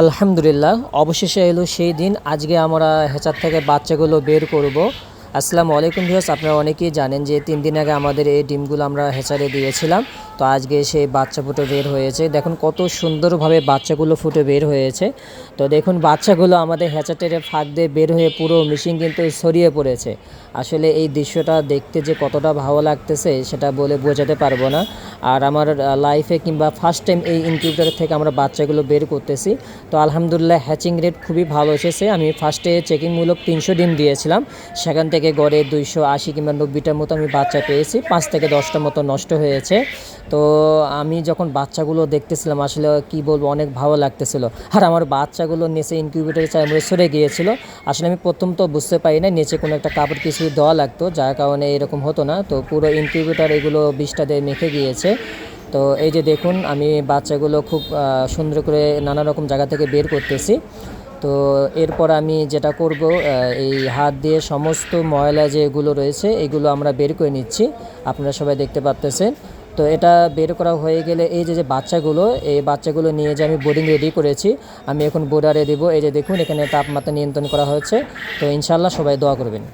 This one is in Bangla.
আলহামদুলিল্লাহ, অবশেষে এলো সেই দিন। আজকে আমরা হেচার থেকে বাচ্চাগুলো বের করব। আসসালামু আলাইকুম ভিউয়ার্স, আপনারা অনেকেই জানেন যে 3 দিন আগে আমাদের এই ডিমগুলো আমরা হেচারে দিয়েছিলাম। তো আজকে সেই বাচ্চা ফুটে বের হয়েছে। দেখুন কত সুন্দরভাবে বাচ্চাগুলো ফুটে বের হয়েছে। তো দেখুন বাচ্চাগুলো আমাদের হেচারের ফাঁক দিয়ে বের হয়ে পুরো মেশিন কিন্তু ছড়িয়ে পড়েছে। আসলে এই দৃশ্যটা দেখতে যে কতটা ভালো লাগতেছে সেটা বলে বোঝাতে পারবো না। আর আমার লাইফে কিংবা ফার্স্ট টাইম এই ইনকিউবেটর থেকে আমরা বাচ্চাগুলো বের করতেছি। তো আলহামদুলিল্লাহ হ্যাচিং রেট খুবই ভালো এসেছে। আমি ফার্স্টে চেকিংমূলক 300 ডিম দিয়েছিলাম, সেখান থেকে গড়ে 280 কিংবা 90টার মতো আমি বাচ্চা পেয়েছি। 5 থেকে 10টার মতো নষ্ট হয়েছে। তো আমি যখন বাচ্চাগুলো দেখতেছিলাম আসলে কি বলবো, অনেক ভালো লাগতেছিল। আর আমার বাচ্চাগুলো নিচে ইনকিউবেটরে চাইমরে সরে গিয়েছিল। আসলে আমি প্রথম তো বুঝতে পারি না নিচে কোনো একটা কাপড় কিছু দেওয়া লাগতো, যার কারণে এরকম হতো না। তো পুরো ইনকিউবেটর এগুলো 20টা দিয়ে মেখে গিয়েছে। তো এই যে দেখুন আমি বাচ্চাগুলো খুব সুন্দর করে নানা রকম জায়গা থেকে বের করতেছি। তো এরপর আমি যেটা করব, এই হাত দিয়ে সমস্ত ময়লা যেগুলো রয়েছে এগুলো আমরা বের করে নিচ্ছি। আপনারা সবাই দেখতে পাচ্ছেন। তো এটা বের করা হয়ে গেলে এই যে বাচ্চাগুলো, এই বাচ্চাগুলো নিয়ে যে আমি বোর্ডিং রেডি করেছি, আমি এখন বোর্ডারে দেবো। এই যে দেখুন এখানে তাপমাত্রা নিয়ন্ত্রণ করা হয়েছে। তো ইনশাল্লাহ সবাই দোয়া করবেন।